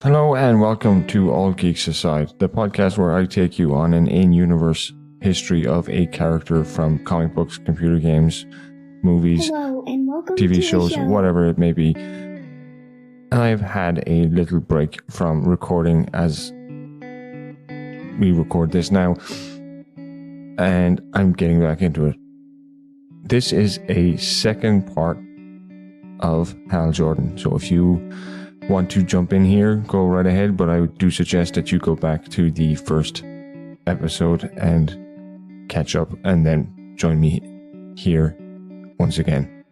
Hello and welcome to All Geeks Aside, the podcast where I take you on an in-universe history of a character from comic books, computer games, movies, Hello, and welcome TV to shows, the show. whatever it may be. And I've had a little break from recording as we record this now, and I'm getting back into it. This is a second part of Hal Jordon, so if you want to jump in here, go right ahead, but I do suggest that you go back to the first episode and catch up and then join me here once again.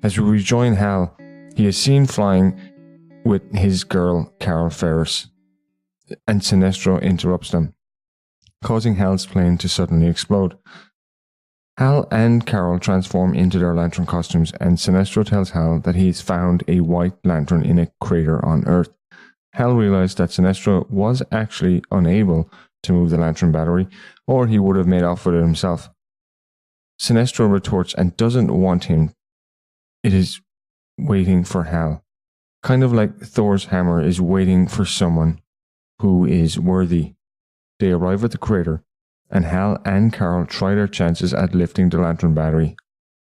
As we rejoin Hal, he is seen flying with his girl Carol Ferris, and Sinestro interrupts them, causing Hal's plane to suddenly explode. Hal and Carol transform into their lantern costumes, and Sinestro tells Hal that he's found a white lantern in a crater on Earth. Hal realized that Sinestro was actually unable to move the lantern battery, or he would have made off with it himself. Sinestro retorts and doesn't want him. It is waiting for Hal. Kind of like Thor's hammer is waiting for someone who is worthy. They arrive at the crater, and Hal and Carol try their chances at lifting the lantern battery,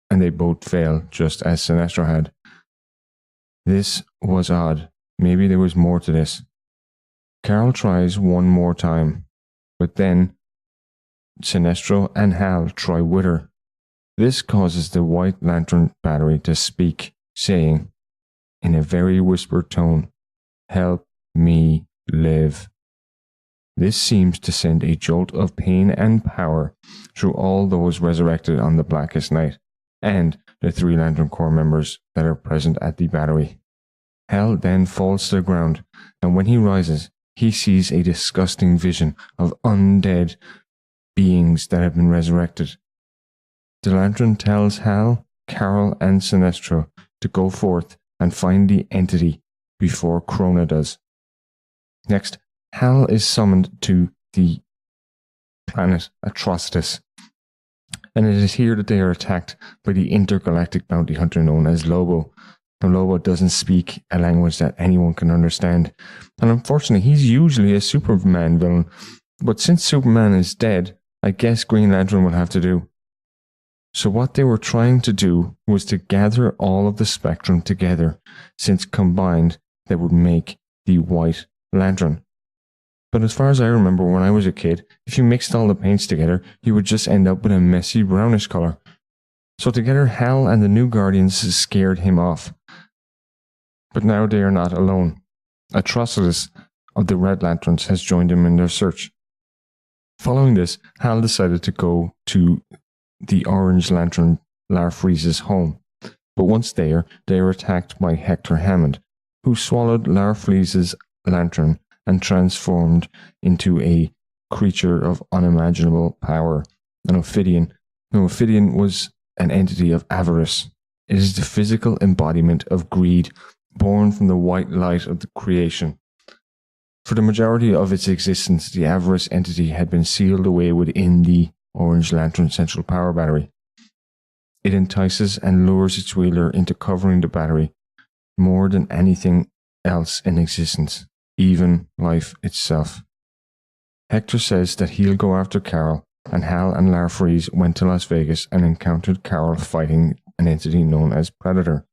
and they both fail, just as Sinestro had. This was odd. Maybe there was more to this. Carol tries one more time, but then Sinestro and Hal try with her. This causes the white lantern battery to speak, saying, in a very whispered tone, "Help me live." This seems to send a jolt of pain and power through all those resurrected on the Blackest Night, and the 3 Lantern Corps members that are present at the battery. Hal then falls to the ground, and when he rises, he sees a disgusting vision of undead beings that have been resurrected. The Lantern tells Hal, Carol, and Sinestro to go forth and find the entity before Krona does. Next, Hal is summoned to the planet Atrocitus, and it is here that they are attacked by the intergalactic bounty hunter known as Lobo. Now, Lobo doesn't speak a language that anyone can understand, and unfortunately he's usually a Superman villain, but since Superman is dead, I guess Green Lantern will have to do. So what they were trying to do was to gather all of the spectrum together, since combined they would make the White Lantern. But as far as I remember when I was a kid, if you mixed all the paints together, you would just end up with a messy brownish colour. So together, Hal and the new Guardians scared him off. But now they are not alone. Atrocitus of the Red Lanterns has joined them in their search. Following this, Hal decided to go to the Orange Lantern Larfreeze's home. But once there, they are attacked by Hector Hammond, who swallowed Larfreeze's lantern and transformed into a creature of unimaginable power, an Ophidian. Now, Ophidian was an entity of avarice. It is the physical embodiment of greed, born from the white light of the creation. For the majority of its existence, the avarice entity had been sealed away within the Orange Lantern Central Power Battery. It entices and lures its wielder into covering the battery more than anything else in existence, even life itself. Hector says that he'll go after Carol, and Hal and Larfreeze went to Las Vegas and encountered Carol fighting an entity known as Predator.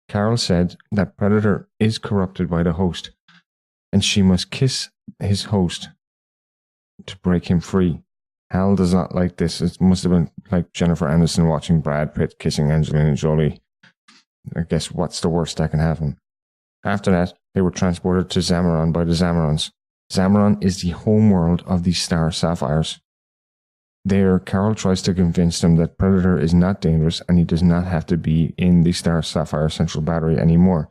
Carol said that Predator is corrupted by the host, and she must kiss his host to break him free. Hal does not like this. It must have been like Jennifer Aniston watching Brad Pitt kissing Angelina Jolie. I guess what's the worst that can happen? After that, they were transported to Zamaron by the Zamarons. Zamaron is the homeworld of the Star Sapphires. There, Carol tries to convince them that Predator is not dangerous and he does not have to be in the Star Sapphire Central Battery anymore.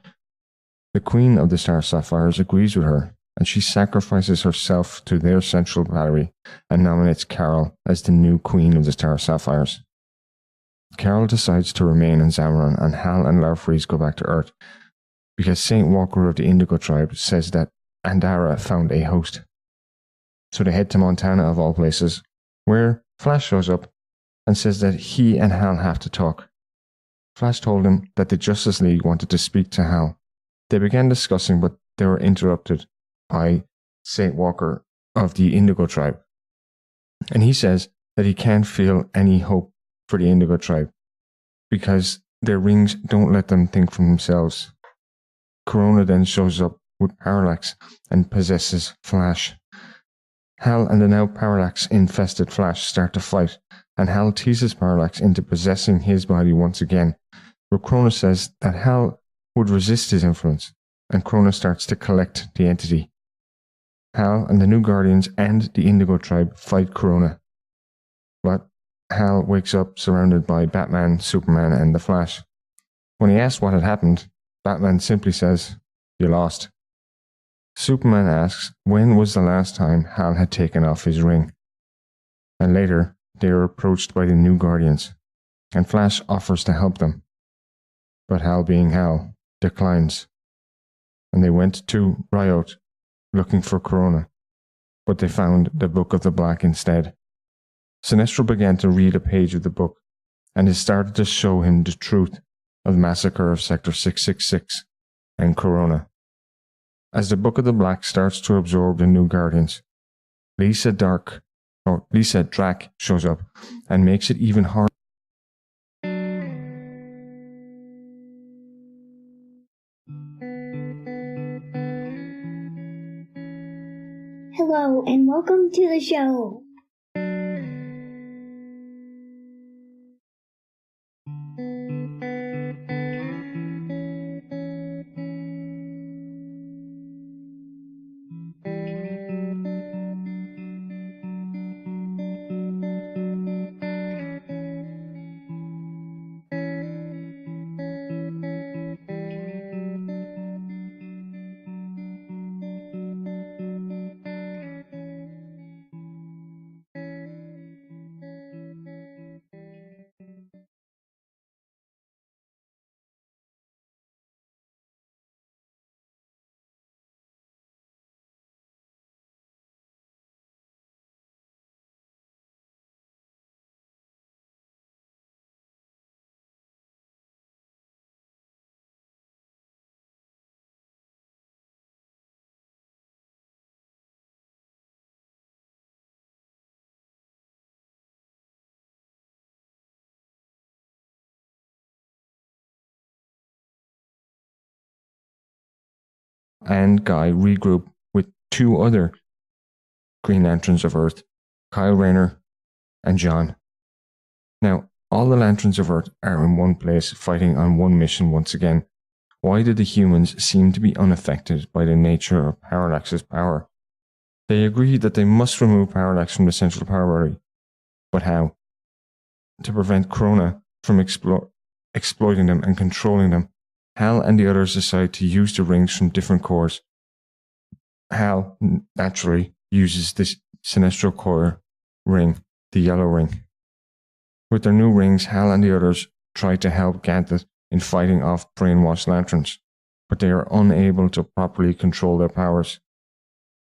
The Queen of the Star Sapphires agrees with her, and she sacrifices herself to their Central Battery and nominates Carol as the new Queen of the Star Sapphires. Carol decides to remain in Zamaron, and Hal and Larfreeze go back to Earth, because Saint Walker of the Indigo tribe says that Andara found a host. So they head to Montana, of all places, where Flash shows up and says that he and Hal have to talk. Flash told him that the Justice League wanted to speak to Hal. They began discussing, but they were interrupted by Saint Walker of the Indigo tribe. And he says that he can't feel any hope for the Indigo tribe because their rings don't let them think for themselves. Corona then shows up with Parallax and possesses Flash. Hal and the now Parallax-infested Flash start to fight, and Hal teases Parallax into possessing his body once again, but Krona says that Hal would resist his influence, and Krona starts to collect the entity. Hal and the New Guardians and the Indigo tribe fight Corona, but Hal wakes up surrounded by Batman, Superman, and the Flash. When he asks what had happened, Batman simply says, "You lost." Superman asks when was the last time Hal had taken off his ring. And later, they are approached by the New Guardians, and Flash offers to help them. But Hal, being Hal, declines. And they went to Riot looking for Corona, but they found the Book of the Black instead. Sinestro began to read a page of the book, and it started to show him the truth of the massacre of Sector 666 and Corona. As the Book of the Black starts to absorb the New Guardians, Lisa Drac shows up and makes it even harder. Hello and welcome to the show. And Guy regroup with two other Green Lanterns of Earth, Kyle Rayner and John. Now, all the Lanterns of Earth are in one place fighting on one mission once again. Why did the humans seem to be unaffected by the nature of Parallax's power? They agree that they must remove Parallax from the central power battery. But how? To prevent Corona from exploiting them and controlling them, Hal and the others decide to use the rings from different cores. Hal naturally uses this Sinestro core ring, the yellow ring. With their new rings, Hal and the others try to help Ganthet in fighting off brainwashed Lanterns, but they are unable to properly control their powers.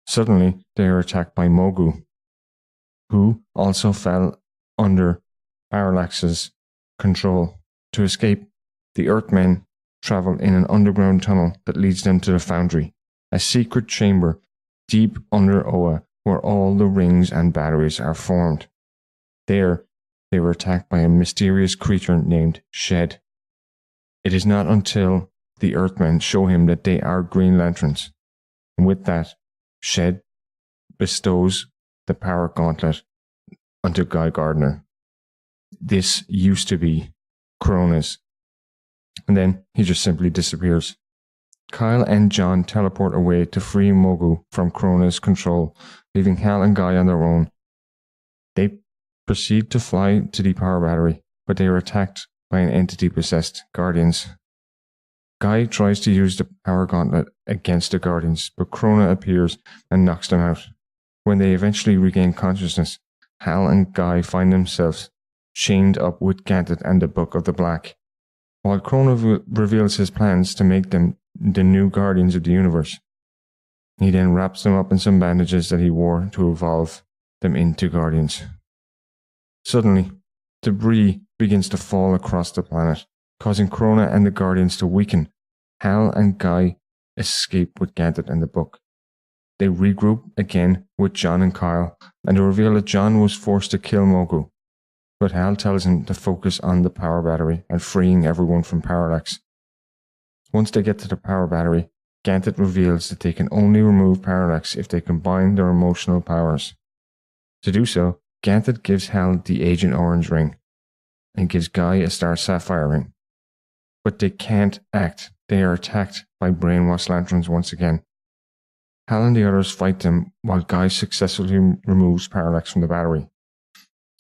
Suddenly, they are attacked by Mogu, who also fell under Parallax's control. To escape, the Earthmen travel in an underground tunnel that leads them to the Foundry, a secret chamber deep under Oa where all the rings and batteries are formed. There, they were attacked by a mysterious creature named Shed. It is not until the Earthmen show him that they are Green Lanterns, and with that, Shed bestows the power gauntlet onto Guy Gardner. This used to be Corona's. And then he just simply disappears. Kyle and John teleport away to free Mogu from Corona's control, leaving Hal and Guy on their own. They proceed to fly to the power battery, but they are attacked by an entity-possessed Guardians. Guy tries to use the power gauntlet against the Guardians, but Corona appears and knocks them out. When they eventually regain consciousness, Hal and Guy find themselves chained up with Ganthet and the Book of the Black. While Corona reveals his plans to make them the new Guardians of the Universe, he then wraps them up in some bandages that he wore to evolve them into Guardians. Suddenly, debris begins to fall across the planet, causing Corona and the Guardians to weaken. Hal and Guy escape with Ganthet and the book. They regroup again with John and Kyle, and they reveal that John was forced to kill Mogu, but Hal tells him to focus on the power battery and freeing everyone from Parallax. Once they get to the power battery, Ganthet reveals that they can only remove Parallax if they combine their emotional powers. To do so, Ganthet gives Hal the Agent Orange ring and gives Guy a Star Sapphire ring. But they can't act. They are attacked by brainwashed lanterns once again. Hal and the others fight them while Guy successfully removes Parallax from the battery.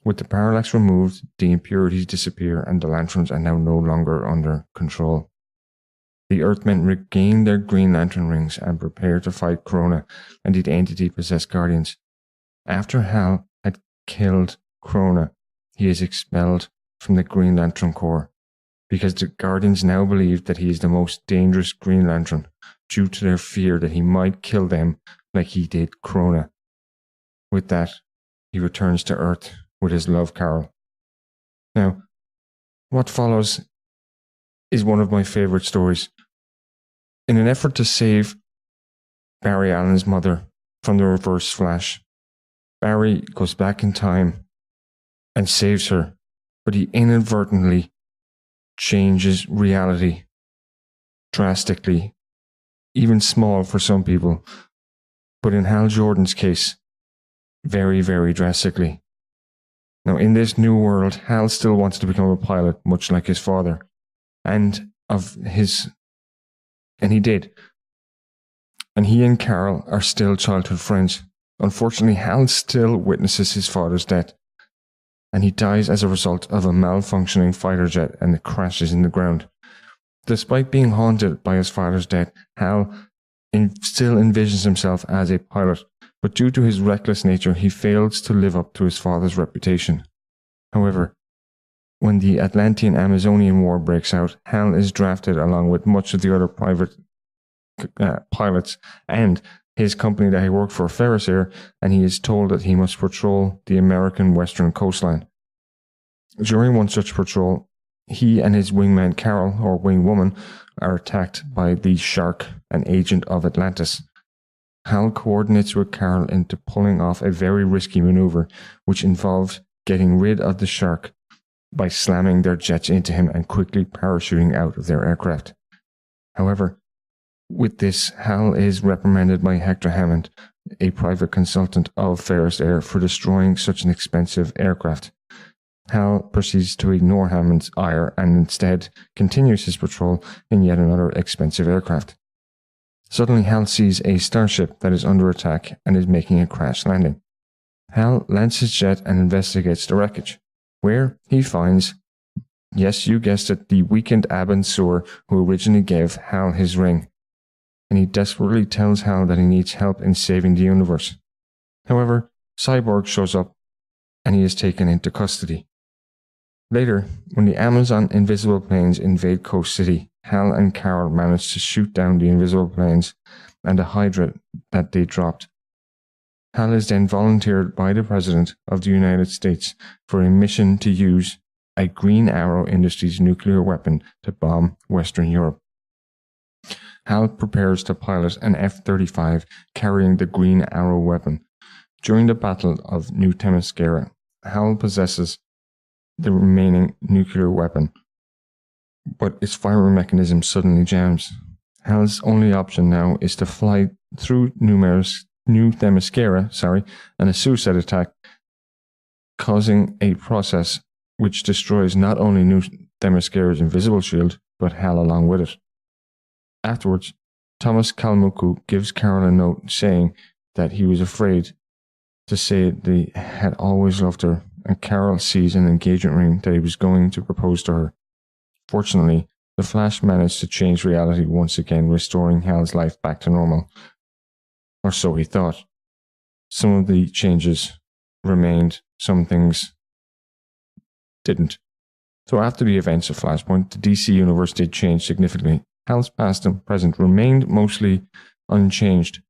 With the Parallax removed, the impurities disappear and the lanterns are now no longer under control. The Earthmen regain their Green Lantern rings and prepare to fight Corona and the entity-possessed Guardians. After Hal had killed Corona, he is expelled from the Green Lantern Corps, because the Guardians now believe that he is the most dangerous Green Lantern due to their fear that he might kill them like he did Corona. With that, he returns to Earth with his love Carol. Now, what follows is one of my favourite stories. In an effort to save Barry Allen's mother from the Reverse Flash, Barry goes back in time and saves her, but he inadvertently changes reality drastically, even small for some people, but in Hal Jordan's case, very, very drastically. Now, in this new world, Hal still wants to become a pilot, much like his father, and he did. And he and Carol are still childhood friends. Unfortunately, Hal still witnesses his father's death, and he dies as a result of a malfunctioning fighter jet, and it crashes in the ground. Despite being haunted by his father's death, Hal still envisions himself as a pilot, but due to his reckless nature, he fails to live up to his father's reputation. However, when the Atlantean-Amazonian War breaks out, Hal is drafted along with much of the other private pilots and his company that he worked for, Ferris Air, and he is told that he must patrol the American western coastline. During one such patrol, he and his wingman Carol, or wingwoman, are attacked by the Shark, an agent of Atlantis. Hal coordinates with Carol into pulling off a very risky maneuver, which involved getting rid of the Shark by slamming their jets into him and quickly parachuting out of their aircraft. However, with this, Hal is reprimanded by Hector Hammond, a private consultant of Ferris Air, for destroying such an expensive aircraft. Hal proceeds to ignore Hammond's ire and instead continues his patrol in yet another expensive aircraft. Suddenly, Hal sees a starship that is under attack and is making a crash landing. Hal lands his jet and investigates the wreckage, where he finds, yes, you guessed it, the weakened Abin Sur who originally gave Hal his ring, and he desperately tells Hal that he needs help in saving the universe. However, Cyborg shows up and he is taken into custody. Later, when the Amazon invisible planes invade Coast City, Hal and Carol manage to shoot down the invisible planes and the Hydra that they dropped. Hal is then volunteered by the President of the United States for a mission to use a Green Arrow Industries nuclear weapon to bomb Western Europe. Hal prepares to pilot an F-35 carrying the Green Arrow weapon. During the Battle of New Themyscira, Hal possesses the remaining nuclear weapon, but its firing mechanism suddenly jams. Hal's only option now is to fly through New Themyscira, and a suicide attack, causing a process which destroys not only New Themyscira's invisible shield, but Hal along with it. Afterwards, Thomas Kalmuku gives Carol a note saying that he was afraid to say that he had always loved her, and Carol sees an engagement ring that he was going to propose to her. Fortunately, the Flash managed to change reality once again, restoring Hal's life back to normal. Or so he thought. Some of the changes remained, some things didn't. So after the events of Flashpoint, the DC universe did change significantly. Hal's past and present remained mostly unchanged,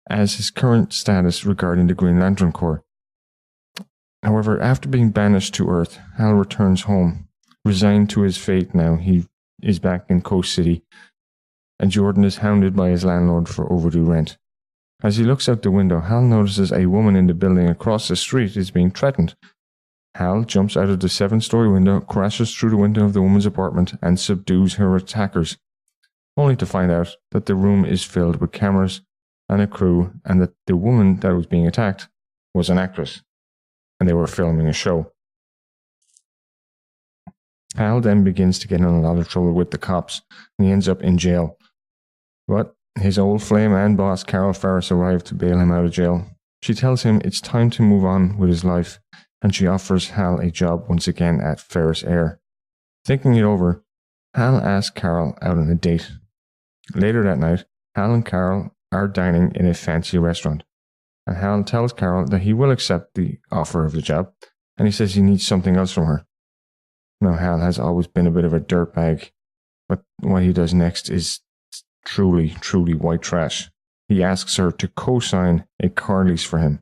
as his current status regarding the Green Lantern Corps. However, after being banished to Earth, Hal returns home. Resigned to his fate now, he is back in Coast City, and Jordan is hounded by his landlord for overdue rent. As he looks out the window, Hal notices a woman in the building across the street is being threatened. Hal jumps out of the 7-story window, crashes through the window of the woman's apartment, and subdues her attackers, only to find out that the room is filled with cameras and a crew, and that the woman that was being attacked was an actress, and they were filming a show. Hal then begins to get in a lot of trouble with the cops, and he ends up in jail. But his old flame and boss, Carol Ferris, arrive to bail him out of jail. She tells him it's time to move on with his life, and she offers Hal a job once again at Ferris Air. Thinking it over, Hal asks Carol out on a date. Later that night, Hal and Carol are dining in a fancy restaurant, and Hal tells Carol that he will accept the offer of the job, and he says he needs something else from her. Now, Hal has always been a bit of a dirtbag, but what he does next is truly, truly white trash. He asks her to co-sign a car lease for him.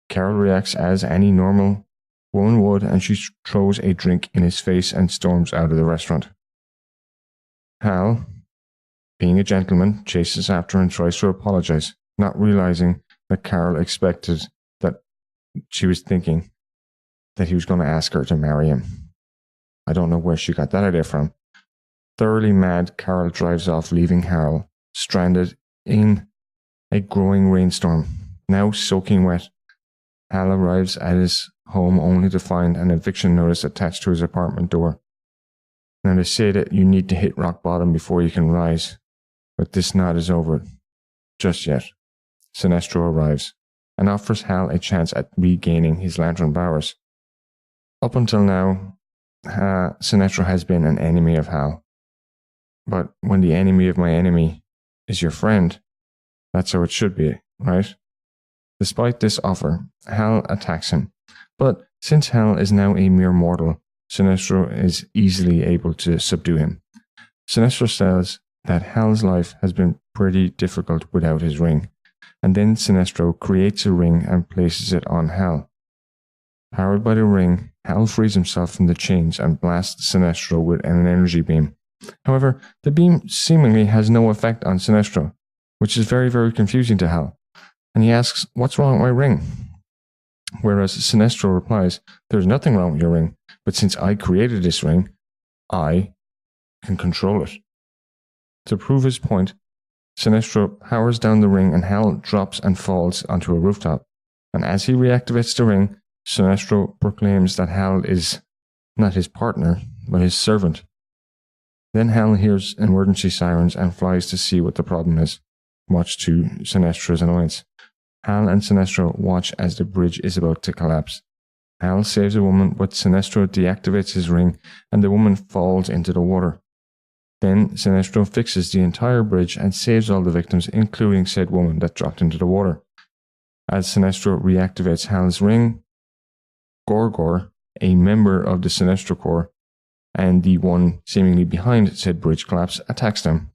Carol reacts as any normal woman would, and she throws a drink in his face and storms out of the restaurant. Hal, being a gentleman, chases after her and tries to apologize, not realizing that Carol expected that she was thinking that he was going to ask her to marry him. I don't know where she got that idea from. Thoroughly mad, Carol drives off, leaving Hal stranded in a growing rainstorm, now soaking wet. Hal arrives at his home only to find an eviction notice attached to his apartment door. Now, they say that you need to hit rock bottom before you can rise, but this night is over just yet. Sinestro arrives and offers Hal a chance at regaining his lantern powers. Up until now, Sinestro has been an enemy of Hal. But when the enemy of my enemy is your friend, that's how it should be, right? Despite this offer, Hal attacks him. But since Hal is now a mere mortal, Sinestro is easily able to subdue him. Sinestro says that Hal's life has been pretty difficult without his ring, and then Sinestro creates a ring and places it on Hal. Powered by the ring, Hal frees himself from the chains and blasts Sinestro with an energy beam. However, the beam seemingly has no effect on Sinestro, which is very, very confusing to Hal, and he asks, "What's wrong with my ring?" Whereas Sinestro replies, "There's nothing wrong with your ring, but since I created this ring, I can control it." To prove his point, Sinestro powers down the ring and Hal drops and falls onto a rooftop, and as he reactivates the ring, Sinestro proclaims that Hal is not his partner, but his servant. Then Hal hears emergency sirens and flies to see what the problem is, much to Sinestro's annoyance. Hal and Sinestro watch as the bridge is about to collapse. Hal saves a woman, but Sinestro deactivates his ring and the woman falls into the water. Then Sinestro fixes the entire bridge and saves all the victims, including said woman that dropped into the water. As Sinestro reactivates Hal's ring, Gorgor, a member of the Sinestro Corps, and the one seemingly behind said bridge collapse, attacks them.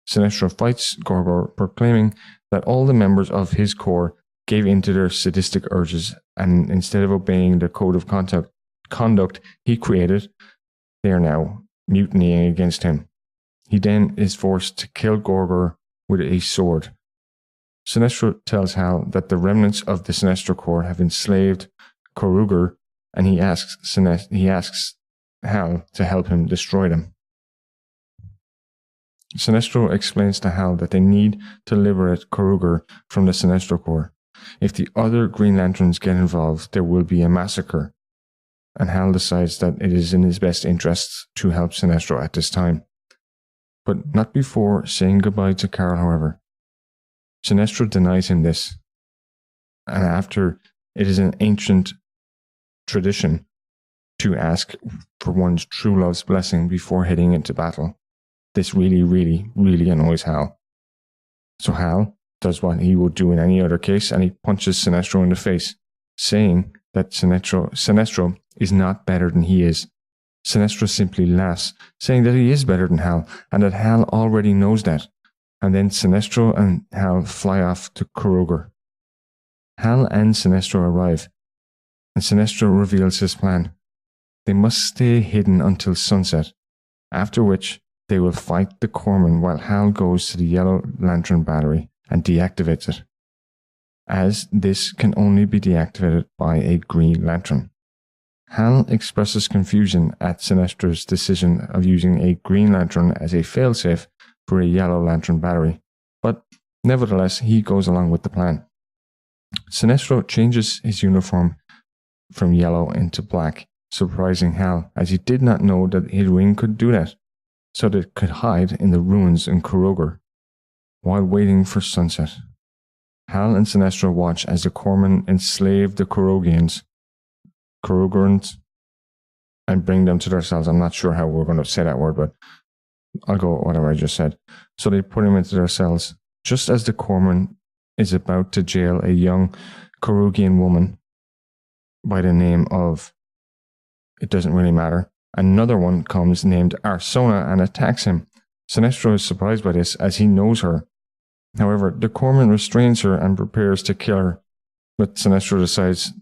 Sinestro fights Gorgor, proclaiming that all the members of his corps gave in to their sadistic urges, and instead of obeying the code of conduct he created, they are now mutinying against him. He then is forced to kill Gorgor with a sword. Sinestro tells Hal that the remnants of the Sinestro Corps have enslaved Koruger, and he asks Hal to help him destroy them. Sinestro explains to Hal that they need to liberate Koruger from the Sinestro Corps. If the other Green Lanterns get involved, there will be a massacre, and Hal decides that it is in his best interests to help Sinestro at this time. But not before saying goodbye to Carol, however. Sinestro denies him this, and after it is an ancient tradition to ask for one's true love's blessing before heading into battle. This really, really, really annoys Hal. So Hal does what he would do in any other case, and he punches Sinestro in the face, saying that Sinestro is not better than he is. Sinestro simply laughs, saying that he is better than Hal, and that Hal already knows that. And then Sinestro and Hal fly off to Koruger. Hal and Sinestro arrive, and Sinestro reveals his plan. They must stay hidden until sunset, after which They will fight the corpsman while Hal goes to the Yellow Lantern battery and deactivates it, as this can only be deactivated by a Green Lantern. Hal expresses confusion at Sinestro's decision of using a Green Lantern as a failsafe for a Yellow Lantern battery, but nevertheless he goes along with the plan. Sinestro changes his uniform from yellow into black, surprising Hal, as he did not know that his ring could do that, so that it could hide in the ruins in Kurogor while waiting for sunset. Hal and Sinestro watch as the corpsmen enslave the Kurogorans, and bring them to their cells. I'm not sure how we're going to say that word, but I'll go with whatever I just said. So they put him into their cells. Just as the corpsman is about to jail a young Kurogian woman by the name of, it doesn't really matter, another one comes named Arsona and attacks him. Sinestro is surprised by this as he knows her. However, the corpsman restrains her and prepares to kill her, but Sinestro decides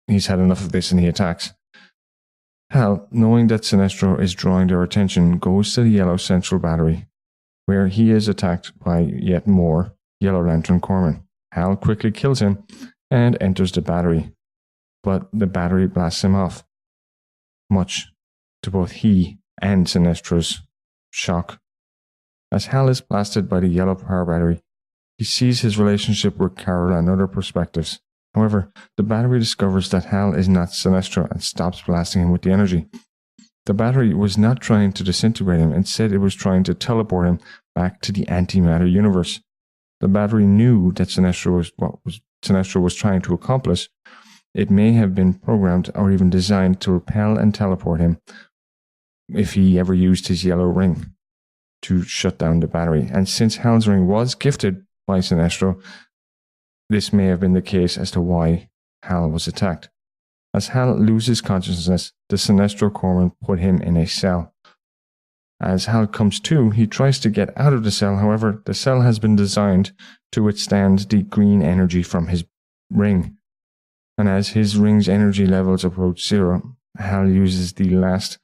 he's had enough of this and he attacks. Hal, knowing that Sinestro is drawing their attention, goes to the Yellow Central Battery, where he is attacked by yet more Yellow Lantern corpsmen. Hal quickly kills him and enters the battery, but the battery blasts him off, much to both he and Sinestro's shock. As Hal is blasted by the Yellow Power Battery, he sees his relationship with Carol and other perspectives. However, the battery discovers that Hal is not Sinestro and stops blasting him with the energy. The battery was not trying to disintegrate him, instead it was trying to teleport him back to the antimatter universe. The battery knew that Sinestro was trying to accomplish. It may have been programmed or even designed to repel and teleport him if he ever used his yellow ring to shut down the battery. And since Hal's ring was gifted by Sinestro, this may have been the case as to why Hal was attacked. As Hal loses consciousness, the Sinestro corpsman put him in a cell. As Hal comes to, he tries to get out of the cell. However, the cell has been designed to withstand the green energy from his ring. And as his ring's energy levels approach zero, Hal uses the last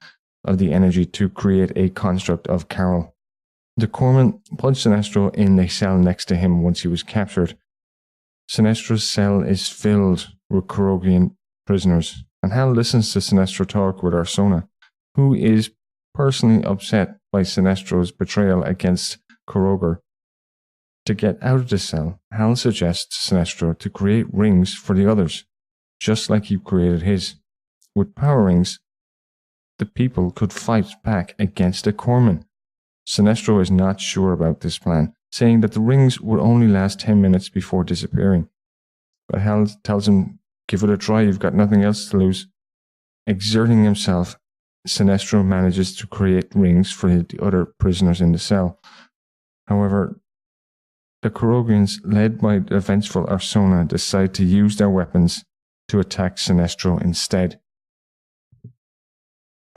of the energy to create a construct of Carol. The corpsman put Sinestro in a cell next to him once he was captured. Sinestro's cell is filled with Kurogian prisoners, and Hal listens to Sinestro talk with Arsona, who is personally upset by Sinestro's betrayal against Kurogor. To get out of the cell, Hal suggests Sinestro to create rings for the others, just like he created his. With power rings, the people could fight back against the corpsmen. Sinestro is not sure about this plan, saying that the rings would only last 10 minutes before disappearing. But Hal tells him, "Give it a try, you've got nothing else to lose." Exerting himself, Sinestro manages to create rings for the other prisoners in the cell. However, the Kurogians, led by the vengeful Arsona, decide to use their weapons to attack Sinestro instead.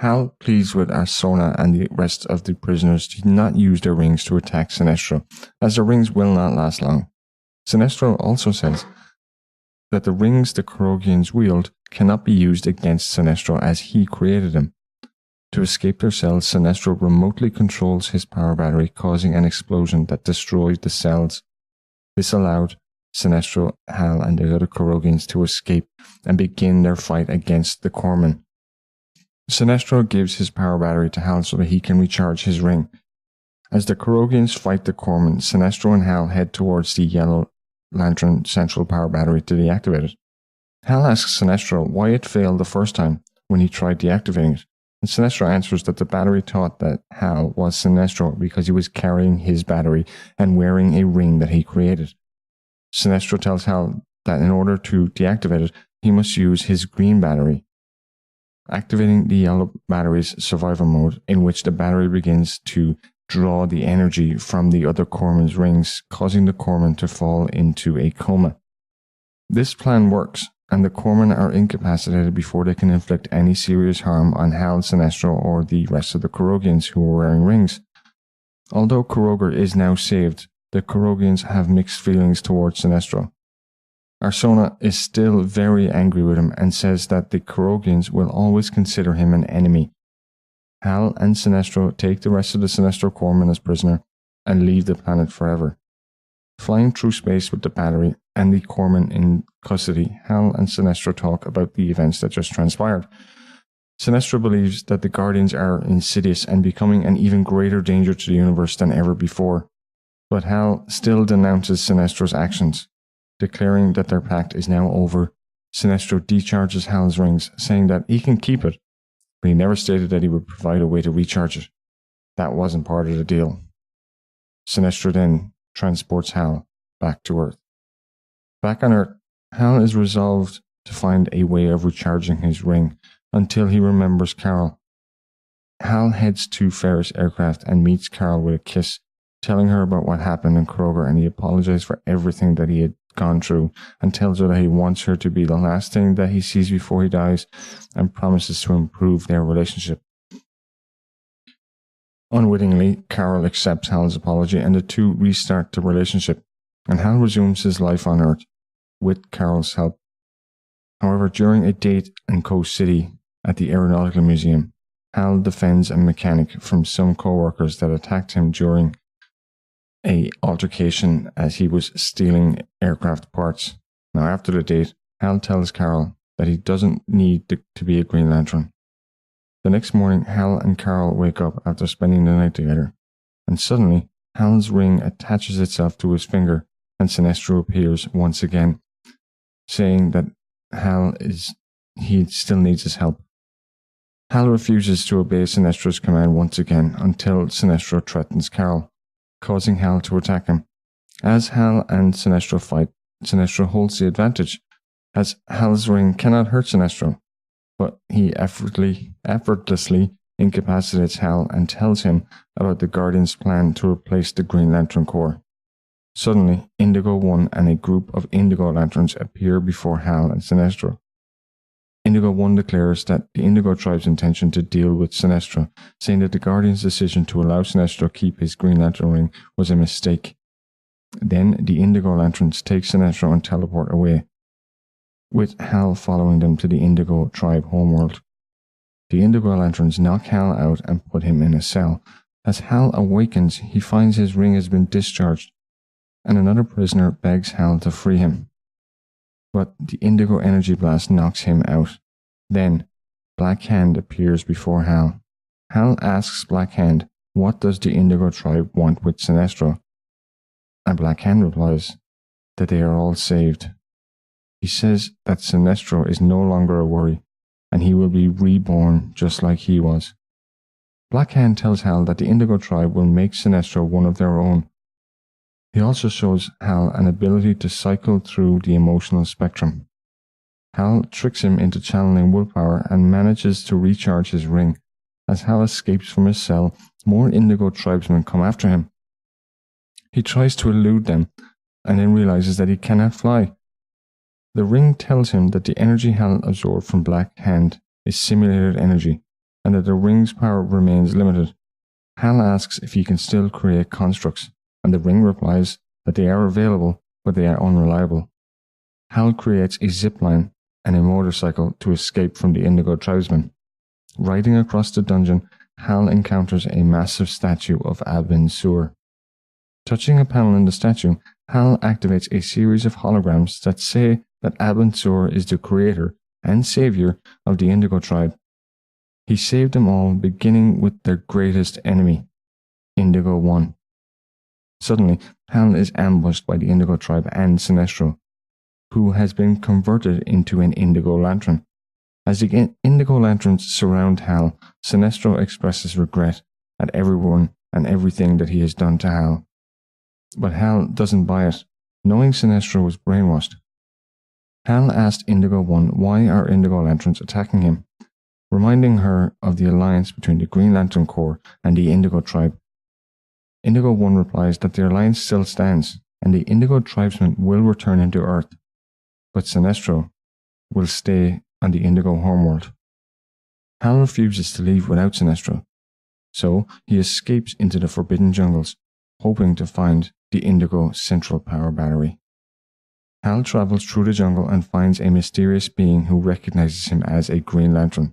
Hal pleads with Arsona and the rest of the prisoners to not use their rings to attack Sinestro, as the rings will not last long. Sinestro also says that the rings the Kurogians wield cannot be used against Sinestro as he created them. To escape their cells, Sinestro remotely controls his power battery, causing an explosion that destroys the cells. This allowed Sinestro, Hal, and the other Kurogians to escape and begin their fight against the corpsmen. Sinestro gives his power battery to Hal so that he can recharge his ring. As the Kurogians fight the corpsmen, Sinestro and Hal head towards the Yellow Lantern Central Power Battery to deactivate it. Hal asks Sinestro why it failed the first time when he tried deactivating it, and Sinestro answers that the battery thought that Hal was Sinestro because he was carrying his battery and wearing a ring that he created. Sinestro tells Hal that in order to deactivate it, he must use his green battery, activating the yellow battery's survival mode, in which the battery begins to draw the energy from the other corpsmen's rings, causing the corpsmen to fall into a coma. This plan works, and the corpsmen are incapacitated before they can inflict any serious harm on Hal, Sinestro, or the rest of the Kurogians who are wearing rings. Although Kurogor is now saved, the Kurogians have mixed feelings towards Sinestro. Arsona is still very angry with him and says that the Kurogians will always consider him an enemy. Hal and Sinestro take the rest of the Sinestro Corpsmen as prisoner and leave the planet forever. Flying through space with the battery and the Corpsmen in custody, Hal and Sinestro talk about the events that just transpired. Sinestro believes that the Guardians are insidious and becoming an even greater danger to the universe than ever before, but Hal still denounces Sinestro's actions, declaring that their pact is now over. Sinestro decharges Hal's rings, saying that he can keep it, but he never stated that he would provide a way to recharge it. That wasn't part of the deal. Sinestro then transports Hal back to Earth. Back on Earth, Hal is resolved to find a way of recharging his ring until he remembers Carol. Hal heads to Ferris Aircraft and meets Carol with a kiss, telling her about what happened in Kroger, and he apologizes for everything that he had gone through and tells her that he wants her to be the last thing that he sees before he dies and promises to improve their relationship. Unwittingly, Carol accepts Hal's apology and the two restart the relationship, and Hal resumes his life on Earth with Carol's help. However, during a date in Coast City at the Aeronautical Museum, Hal defends a mechanic from some co-workers that attacked him during an altercation as he was stealing aircraft parts. Now, after the date, Hal tells Carol that he doesn't need to be a Green Lantern. The next morning, Hal and Carol wake up after spending the night together, and suddenly, Hal's ring attaches itself to his finger, and Sinestro appears once again, saying that he still needs his help. Hal refuses to obey Sinestro's command once again until Sinestro threatens Carol, causing Hal to attack him. As Hal and Sinestro fight, Sinestro holds the advantage, as Hal's ring cannot hurt Sinestro, but he effortlessly incapacitates Hal and tells him about the Guardian's plan to replace the Green Lantern Corps. Suddenly, Indigo 1 and a group of Indigo Lanterns appear before Hal and Sinestro. Indigo 1 declares that the Indigo Tribe's intention to deal with Sinestro, saying that the Guardian's decision to allow Sinestro keep his Green Lantern ring was a mistake. Then the Indigo Lanterns take Sinestro and teleport away, with Hal following them to the Indigo Tribe homeworld. The Indigo Lanterns knock Hal out and put him in a cell. As Hal awakens, he finds his ring has been discharged, and another prisoner begs Hal to free him. But the Indigo Energy Blast knocks him out. Then, Black Hand appears before Hal. Hal asks Black Hand, what does the Indigo Tribe want with Sinestro? And Black Hand replies that they are all saved. He says that Sinestro is no longer a worry, and he will be reborn just like he was. Black Hand tells Hal that the Indigo Tribe will make Sinestro one of their own. He also shows Hal an ability to cycle through the emotional spectrum. Hal tricks him into channeling willpower and manages to recharge his ring. As Hal escapes from his cell, more Indigo tribesmen come after him. He tries to elude them and then realizes that he cannot fly. The ring tells him that the energy Hal absorbed from Black Hand is simulated energy, and that the ring's power remains limited. Hal asks if he can still create constructs, and the ring replies that they are available, but they are unreliable. Hal creates a zipline and a motorcycle to escape from the Indigo tribesmen. Riding across the dungeon, Hal encounters a massive statue of Abin Sur. Touching a panel in the statue, Hal activates a series of holograms that say that Abin Sur is the creator and savior of the Indigo tribe. He saved them all, beginning with their greatest enemy, Indigo 1. Suddenly, Hal is ambushed by the Indigo tribe and Sinestro, who has been converted into an Indigo Lantern. As the Indigo Lanterns surround Hal, Sinestro expresses regret at everyone and everything that he has done to Hal. But Hal doesn't buy it, knowing Sinestro was brainwashed. Hal asked Indigo 1 why are Indigo Lanterns attacking him, reminding her of the alliance between the Green Lantern Corps and the Indigo tribe. Indigo 1 replies that the alliance still stands, and the Indigo tribesmen will return into Earth, but Sinestro will stay on the Indigo homeworld. Hal refuses to leave without Sinestro, so he escapes into the Forbidden Jungles, hoping to find the Indigo Central Power Battery. Hal travels through the jungle and finds a mysterious being who recognizes him as a Green Lantern.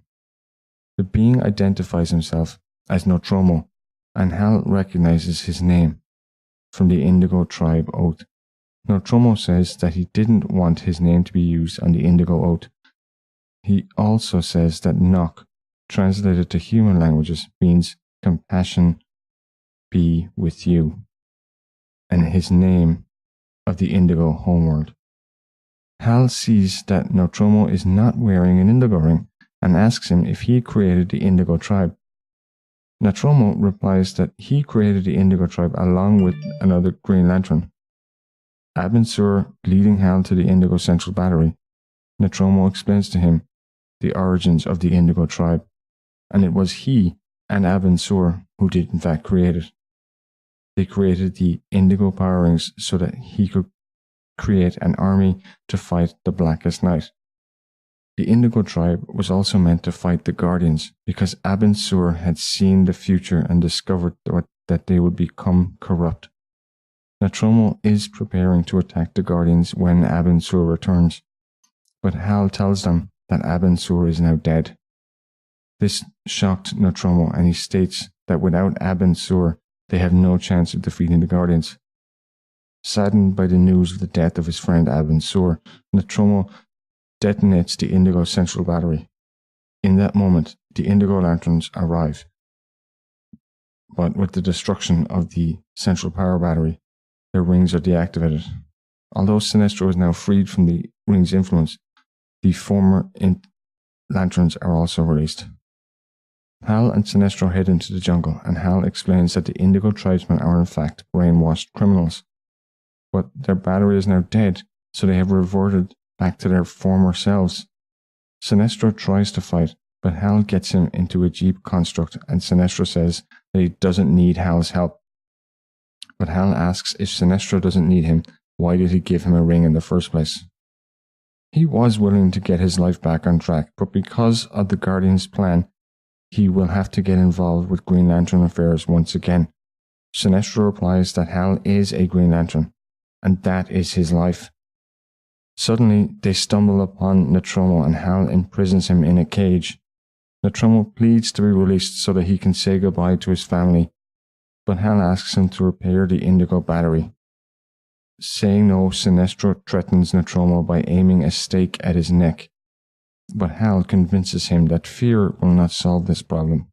The being identifies himself as Nostromo, and Hal recognizes his name from the Indigo Tribe Oath. Nostromo says that he didn't want his name to be used on the Indigo Oath. He also says that Nock, translated to human languages, means compassion be with you, and his name of the Indigo homeworld. Hal sees that Nostromo is not wearing an Indigo ring and asks him if he created the Indigo tribe. Nostromo replies that he created the Indigo tribe along with another Green Lantern. Abin Sur leading Hal to the Indigo Central Battery. Nostromo explains to him the origins of the Indigo tribe, and it was he and Abin Sur who did in fact create it. They created the Indigo Power Rings so that he could create an army to fight the Blackest Night. The Indigo tribe was also meant to fight the Guardians because Abin Sur had seen the future and discovered that they would become corrupt. Nostromo is preparing to attack the Guardians when Abin Sur returns, but Hal tells them that Abin Sur is now dead. This shocked Nostromo, and he states that without Abin Sur, they have no chance of defeating the Guardians. Saddened by the news of the death of his friend Abin Sur, Nostromo detonates the Indigo Central Battery. In that moment, the Indigo Lanterns arrive. But with the destruction of the Central Power Battery, their rings are deactivated. Although Sinestro is now freed from the ring's influence, the former Lanterns are also released. Hal and Sinestro head into the jungle, and Hal explains that the Indigo tribesmen are in fact brainwashed criminals. But their battery is now dead, so they have reverted back to their former selves. Sinestro tries to fight, but Hal gets him into a jeep construct, and Sinestro says that he doesn't need Hal's help. But Hal asks if Sinestro doesn't need him, why did he give him a ring in the first place? He was willing to get his life back on track, but because of the Guardian's plan, he will have to get involved with Green Lantern affairs once again. Sinestro replies that Hal is a Green Lantern, and that is his life. Suddenly, they stumble upon Nostromo, and Hal imprisons him in a cage. Nostromo pleads to be released so that he can say goodbye to his family, but Hal asks him to repair the Indigo battery. Saying no, Sinestro threatens Nostromo by aiming a stake at his neck, but Hal convinces him that fear will not solve this problem.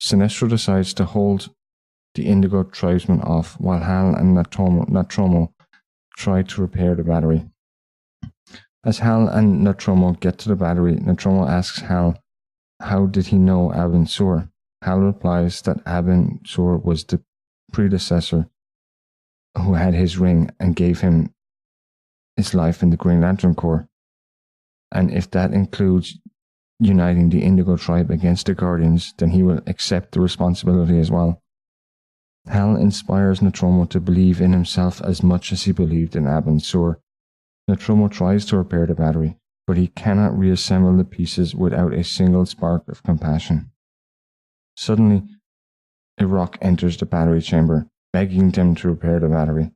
Sinestro decides to hold the Indigo tribesmen off while Hal and Nostromo try to repair the battery. As Hal and Nostromo get to the battery, Nostromo asks Hal how did he know Abin Sur. Hal replies that Abin Sur was the predecessor who had his ring and gave him his life in the Green Lantern Corps. And if that includes uniting the Indigo tribe against the Guardians, then he will accept the responsibility as well. Hal inspires Nostromo to believe in himself as much as he believed in Abin Sur. Nostromo tries to repair the battery, but he cannot reassemble the pieces without a single spark of compassion. Suddenly, a rock enters the battery chamber, begging them to repair the battery.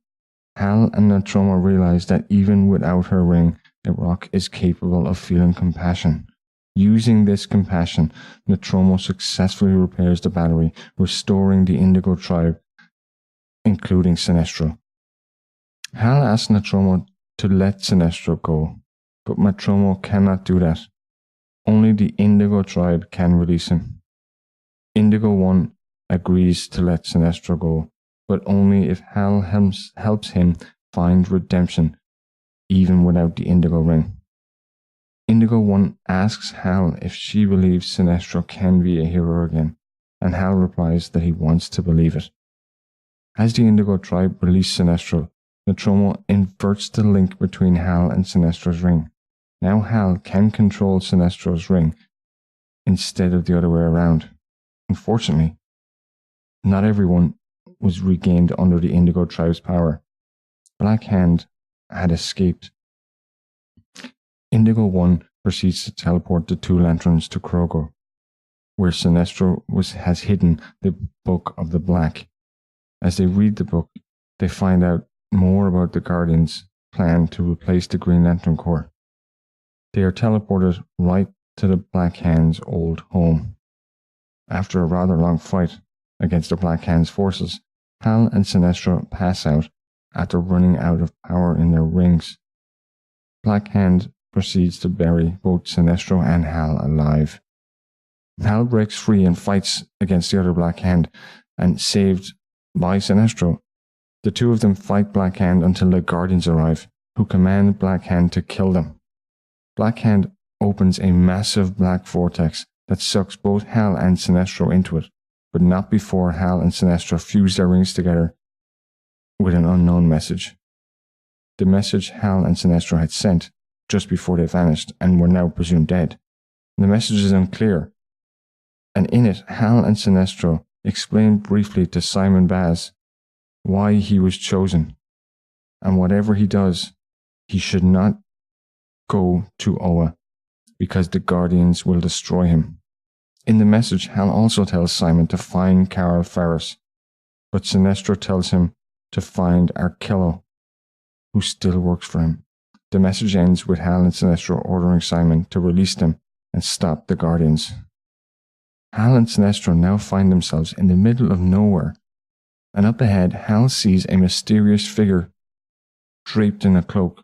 Hal and Nostromo realize that even without her ring, a rock is capable of feeling compassion. Using this compassion, Nostromo successfully repairs the battery, restoring the Indigo tribe, including Sinestro. Hal asks Nostromo to let Sinestro go, but Nostromo cannot do that. Only the Indigo tribe can release him. Indigo 1 agrees to let Sinestro go, but only if Hal helps him find redemption, even without the Indigo ring. Indigo 1 asks Hal if she believes Sinestro can be a hero again, and Hal replies that he wants to believe it. As the Indigo tribe release Sinestro, Nostromo inverts the link between Hal and Sinestro's ring. Now Hal can control Sinestro's ring instead of the other way around. Unfortunately, not everyone was regained under the Indigo tribe's power. Black Hand had escaped. Indigo 1 proceeds to teleport the two lanterns to Kroger, where Sinestro has hidden the Book of the Black. As they read the book, they find out more about the Guardians' plan to replace the Green Lantern Corps. They are teleported right to the Black Hand's old home. After a rather long fight against the Black Hand's forces, Hal and Sinestro pass out after running out of power in their rings. Black Hand proceeds to bury both Sinestro and Hal alive. Hal breaks free and fights against the other Black Hand, and saved by Sinestro. The two of them fight Black Hand until the Guardians arrive, who command Black Hand to kill them. Black Hand opens a massive black vortex that sucks both Hal and Sinestro into it, but not before Hal and Sinestro fuse their rings together with an unknown message. The message Hal and Sinestro had sent just before they vanished and were now presumed dead. The message is unclear, and in it Hal and Sinestro explain briefly to Simon Baz why he was chosen, and whatever he does, he should not go to Oa, because the Guardians will destroy him. In the message, Hal also tells Simon to find Carol Ferris, but Sinestro tells him to find Arkillo, who still works for him. The message ends with Hal and Sinestro ordering Simon to release them and stop the Guardians. Hal and Sinestro now find themselves in the middle of nowhere, and up ahead Hal sees a mysterious figure draped in a cloak.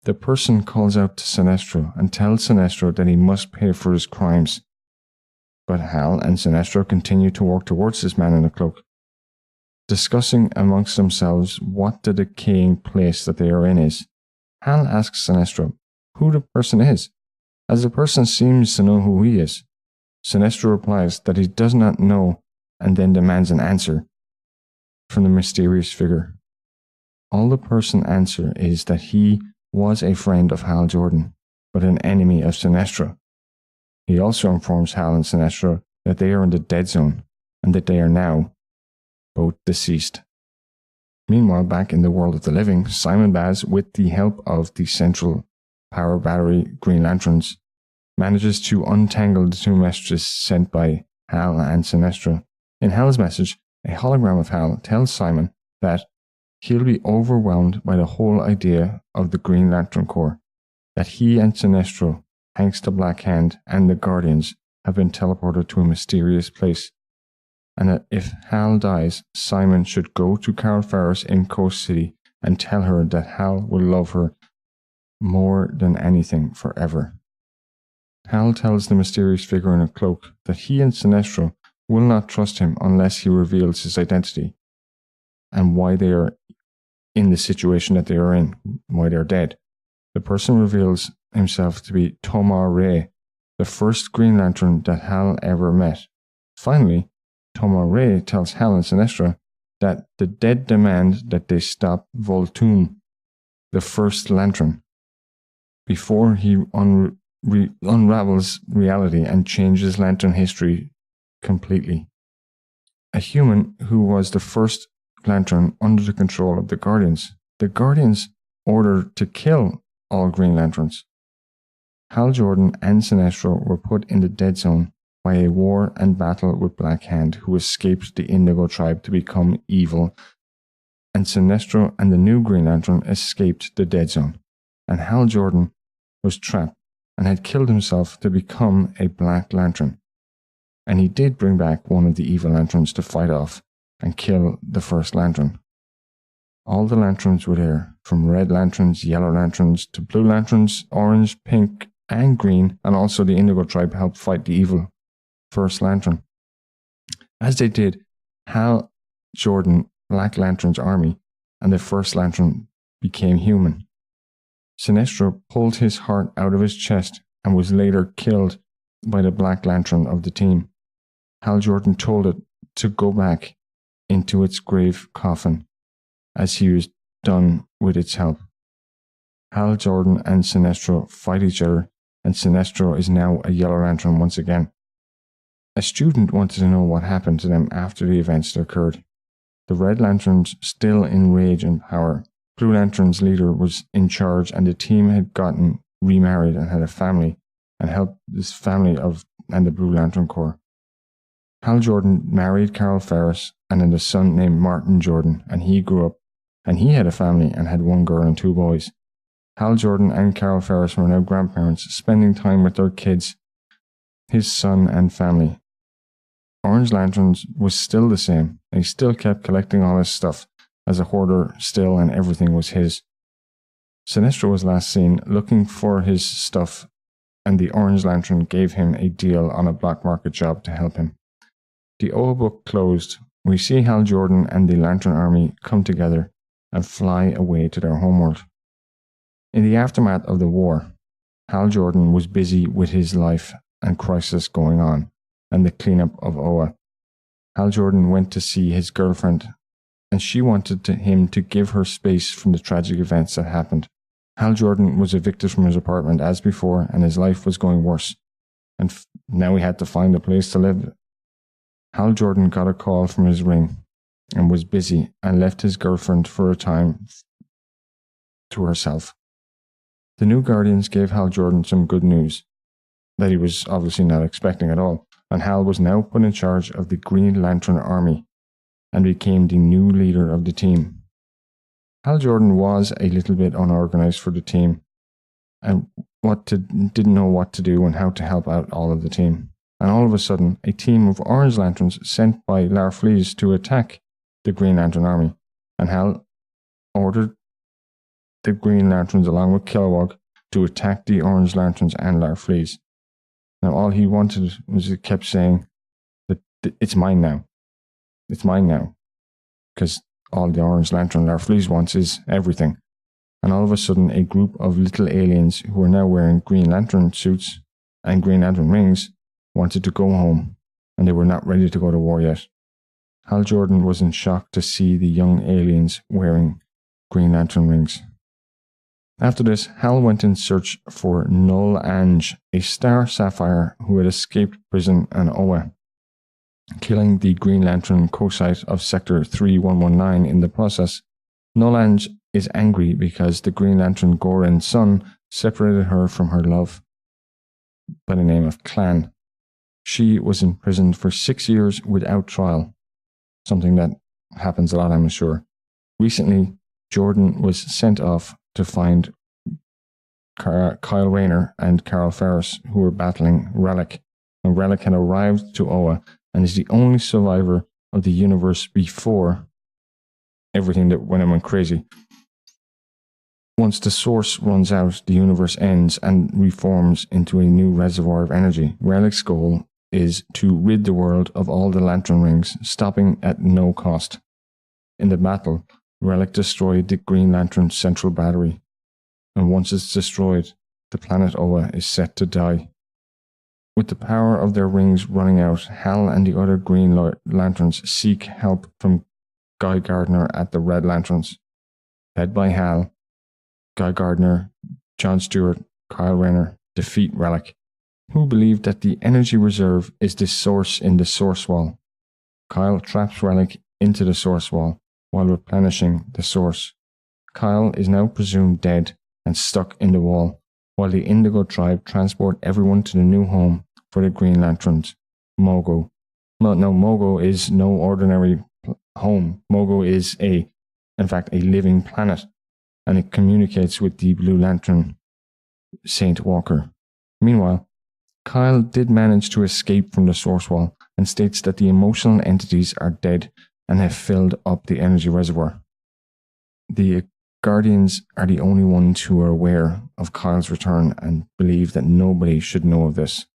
The person calls out to Sinestro and tells Sinestro that he must pay for his crimes. But Hal and Sinestro continue to walk towards this man in the cloak, discussing amongst themselves what the decaying place that they are in is. Hal asks Sinestro who the person is, as the person seems to know who he is. Sinestro replies that he does not know, and then demands an answer from the mysterious figure. All the person answer is that he was a friend of Hal Jordon, but an enemy of Sinestro. He also informs Hal and Sinestro that they are in the dead zone, and that they are now both deceased. Meanwhile, back in the world of the living, Simon Baz, with the help of the central power battery Green Lanterns, manages to untangle the two messages sent by Hal and Sinestro. In Hal's message, a hologram of Hal tells Simon that he'll be overwhelmed by the whole idea of the Green Lantern Corps, that he and Sinestro, thanks to Black Hand and the Guardians, have been teleported to a mysterious place, and that if Hal dies, Simon should go to Carol Ferris in Coast City and tell her that Hal will love her more than anything forever. Hal tells the mysterious figure in a cloak that he and Sinestro will not trust him unless he reveals his identity and why they are in the situation that they are in, why they're dead. The person reveals himself to be Tomar Ray, the first Green Lantern that Hal ever met. Finally, Tomar Ray tells Hal and Sinestro that the dead demand that they stop Volthoom, the first Lantern, before he unravels reality and changes Lantern history completely. A human who was the first Lantern under the control of the Guardians. The Guardians ordered to kill all Green Lanterns. Hal Jordon and Sinestro were put in the dead zone by a war and battle with Black Hand, who escaped the Indigo tribe to become evil, and Sinestro and the new Green Lantern escaped the dead zone, and Hal Jordon was trapped and had killed himself to become a Black Lantern. And he did bring back one of the evil lanterns to fight off and kill the first Lantern. All the lanterns were there, from red lanterns, yellow lanterns, to blue lanterns, orange, pink, and green, and also the Indigo tribe helped fight the evil first Lantern. As they did, Hal Jordon, Black Lantern's army, and the first Lantern became human. Sinestro pulled his heart out of his chest and was later killed by the Black Lantern of the team. Hal Jordon told it to go back into its grave coffin, as he was done with its help. Hal Jordon and Sinestro fight each other, and Sinestro is now a Yellow Lantern once again. A student wanted to know what happened to them after the events that occurred. The Red Lanterns still in rage and power. Blue Lantern's leader was in charge, and the team had gotten remarried and had a family, and helped this family and the Blue Lantern Corps. Hal Jordon married Carol Ferris and had a son named Martin Jordon, and he grew up, and he had a family and had one girl and two boys. Hal Jordon and Carol Ferris were now grandparents, spending time with their kids, his son and family. Orange Lanterns was still the same, and he still kept collecting all his stuff, as a hoarder still, and everything was his. Sinestro was last seen looking for his stuff, and the Orange Lantern gave him a deal on a black market job to help him. The OA book closed. We see Hal Jordon and the Lantern Army come together and fly away to their homeworld. In the aftermath of the war, Hal Jordon was busy with his life and crisis going on, and the cleanup of OA. Hal Jordon went to see his girlfriend, and she wanted him to give her space from the tragic events that happened. Hal Jordon was evicted from his apartment as before, and his life was going worse, and now he had to find a place to live. Hal Jordon got a call from his ring and was busy and left his girlfriend for a time to herself. The new Guardians gave Hal Jordon some good news that he was obviously not expecting at all, and Hal was now put in charge of the Green Lantern Army and became the new leader of the team. Hal Jordon was a little bit unorganized for the team and didn't know what to do and how to help out all of the team. And all of a sudden, a team of Orange Lanterns sent by Larfleeze to attack the Green Lantern Army, and Hal ordered the Green Lanterns along with Kilowog to attack the Orange Lanterns and Larfleeze. Now all he wanted was, he kept saying that it's mine now. It's mine now. Because all the Orange Lantern Larfleeze wants is everything. And all of a sudden, a group of little aliens who are now wearing Green Lantern suits and Green Lantern rings wanted to go home, and they were not ready to go to war yet. Hal Jordon was in shock to see the young aliens wearing Green Lantern rings. After this, Hal went in search for Null Ange, a star sapphire who had escaped prison and OA, killing the Green Lantern co-site of Sector 3119 in the process. Null Ange is angry because the Green Lantern Goren's son separated her from her love by the name of Clan. She was imprisoned for 6 years without trial, something that happens a lot, I'm sure. Recently, Jordan was sent off to find Kyle Rayner and Carol Ferris, who were battling Relic. And Relic had arrived to OA and is the only survivor of the universe before everything that went crazy. Once the source runs out, the universe ends and reforms into a new reservoir of energy. Relic's goal is to rid the world of all the Lantern Rings, stopping at no cost. In the battle, Relic destroyed the Green Lantern central battery, and once it's destroyed, the planet Oa is set to die. With the power of their rings running out, Hal and the other Green Lanterns seek help from Guy Gardner at the Red Lanterns. Led by Hal, Guy Gardner, John Stewart, Kyle Rayner defeat Relic, who believe that the energy reserve is the source in the source wall. Kyle traps Relic into the source wall while replenishing the source. Kyle is now presumed dead and stuck in the wall, while the Indigo tribe transport everyone to the new home for the Green Lanterns, Mogo. Mogo is no ordinary home. Mogo is in fact a living planet, and it communicates with the Blue Lantern, Saint Walker. Meanwhile, Kyle did manage to escape from the source wall and states that the emotional entities are dead and have filled up the energy reservoir. The Guardians are the only ones who are aware of Kyle's return and believe that nobody should know of this.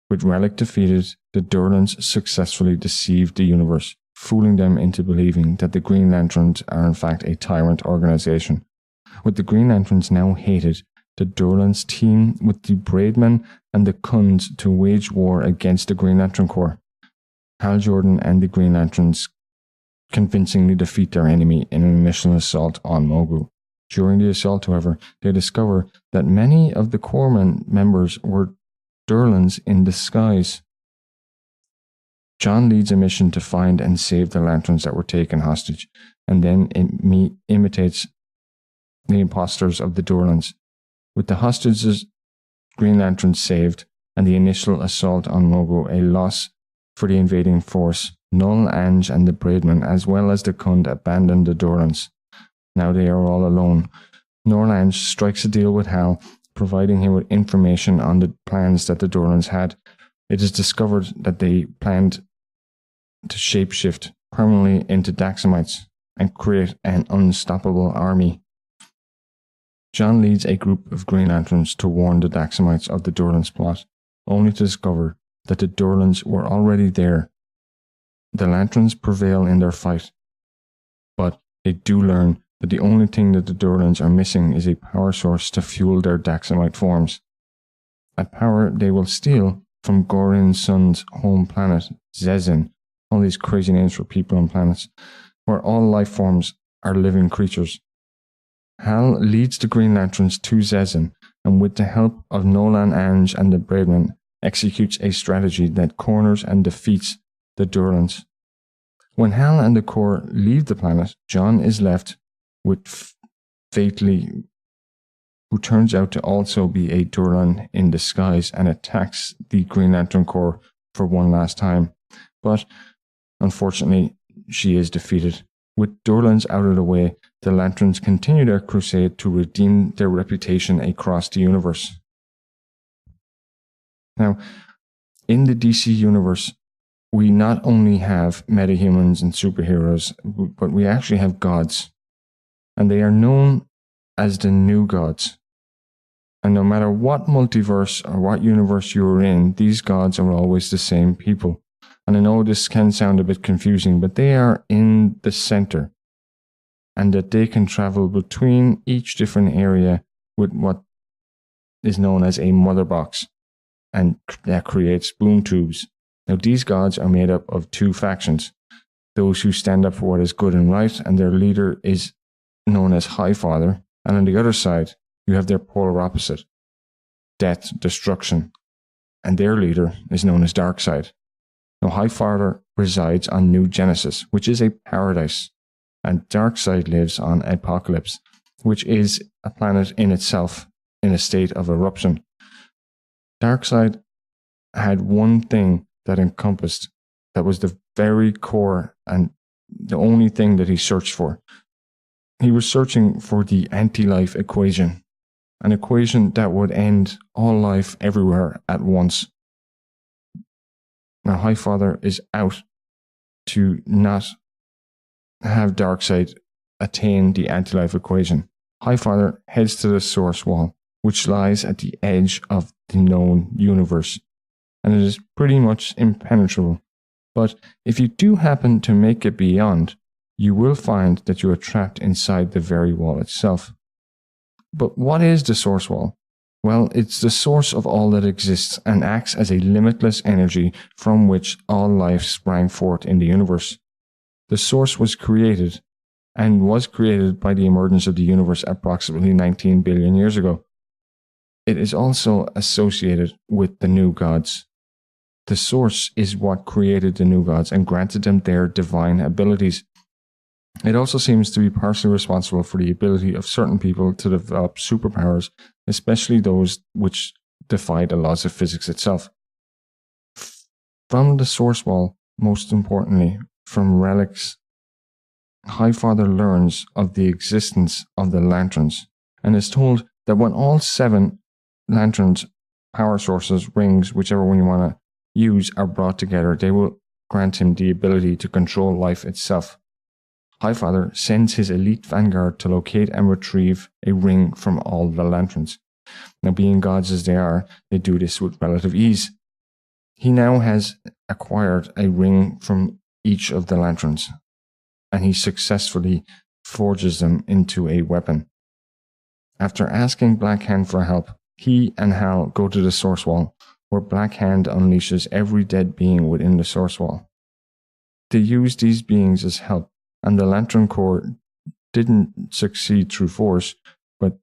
With Relic defeated, the Durlans successfully deceived the universe, fooling them into believing that the Green Lanterns are in fact a tyrant organization. With the Green Lanterns now hated, the Durlans team with the Braidmen and the Khunds to wage war against the Green Lantern Corps. Hal Jordon and the Green Lanterns convincingly defeat their enemy in an initial assault on Mogu. During the assault, however, they discover that many of the Corps members were Durlans in disguise. John leads a mission to find and save the Lanterns that were taken hostage, and then imitates the imposters of the Durlans. With the hostages, Green Lanterns saved, and the initial assault on Mogo a loss for the invading force, Null Ange and the Braidmen, as well as the Khund, abandoned the Durlans. Now they are all alone. Null Ange strikes a deal with Hal, providing him with information on the plans that the Durlans had. It is discovered that they planned to shapeshift permanently into Daxamites and create an unstoppable army. John leads a group of Green Lanterns to warn the Daxamites of the Durlan's plot, only to discover that the Durlans were already there. The Lanterns prevail in their fight, but they do learn that the only thing that the Durlans are missing is a power source to fuel their Daxamite forms. A power they will steal from Gorin's son's home planet, Zezin, all these crazy names for people and planets, where all life forms are living creatures. Hal leads the Green Lanterns to Zezin, and with the help of Nolan Ange and the Bravemen, executes a strategy that corners and defeats the Durlans. When Hal and the Corps leave the planet, John is left with Fatally, who turns out to also be a Durlan in disguise and attacks the Green Lantern Corps for one last time. But unfortunately, she is defeated. With Durlans out of the way, the Lanterns continue their crusade to redeem their reputation across the universe. Now, in the DC universe, we not only have metahumans and superheroes, but we actually have gods. And they are known as the new gods. And no matter what multiverse or what universe you're in, these gods are always the same people. And I know this can sound a bit confusing, but they are in the center. And that they can travel between each different area with what is known as a mother box. And that creates boom tubes. Now, these gods are made up of two factions. Those who stand up for what is good and right, and their leader is known as Highfather. And on the other side, you have their polar opposite, death, destruction. And their leader is known as Darkseid. Now, Highfather resides on New Genesis, which is a paradise. And Darkseid lives on Apocalypse, which is a planet in itself in a state of eruption. Darkseid had one thing that encompassed, that was the very core and the only thing that he searched for. He was searching for the anti-life equation, an equation that would end all life everywhere at once. Now, Highfather is out to not have Darkseid attain the anti-life equation. Highfather heads to the source wall, which lies at the edge of the known universe, and it is pretty much impenetrable. But if you do happen to make it beyond, you will find that you are trapped inside the very wall itself. But what is the source wall? Well, it's the source of all that exists and acts as a limitless energy from which all life sprang forth in the universe. The source was created by the emergence of the universe approximately 19 billion years ago. It is also associated with the new gods. The source is what created the new gods and granted them their divine abilities. It also seems to be partially responsible for the ability of certain people to develop superpowers, especially those which defy the laws of physics itself. From the source wall, most importantly, from relics, Highfather learns of the existence of the Lanterns and is told that when all 7 Lanterns, power sources, rings, whichever one you want to use, are brought together, they will grant him the ability to control life itself. Highfather sends his elite vanguard to locate and retrieve a ring from all the Lanterns. Now, being gods as they are, they do this with relative ease. He now has acquired a ring from each of the Lanterns, and he successfully forges them into a weapon. After asking Black Hand for help, he and Hal go to the source wall, where Black Hand unleashes every dead being within the source wall. They use these beings as help, and the Lantern Corps didn't succeed through force, but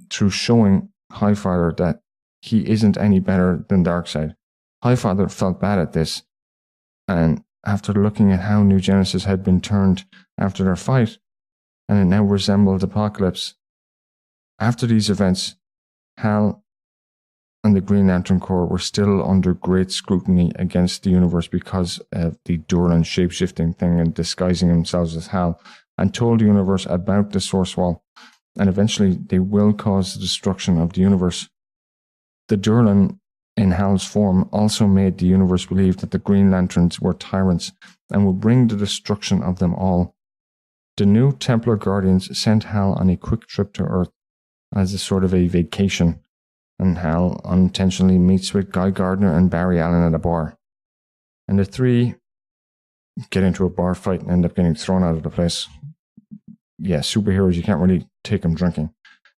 through showing Highfather that he isn't any better than Darkseid. Highfather felt bad at this, and after looking at how New Genesis had been turned after their fight, and it now resembled Apocalypse. After these events, Hal and the Green Lantern Corps were still under great scrutiny against the universe because of the Durlan shapeshifting thing and disguising themselves as Hal, and told the universe about the source wall, and eventually they will cause the destruction of the universe. The Durlan in Hal's form also made the universe believe that the Green Lanterns were tyrants and would bring the destruction of them all. The new Templar Guardians sent Hal on a quick trip to Earth as a sort of a vacation, and Hal unintentionally meets with Guy Gardner and Barry Allen at a bar. And the three get into a bar fight and end up getting thrown out of the place. Yeah, superheroes, you can't really take them drinking.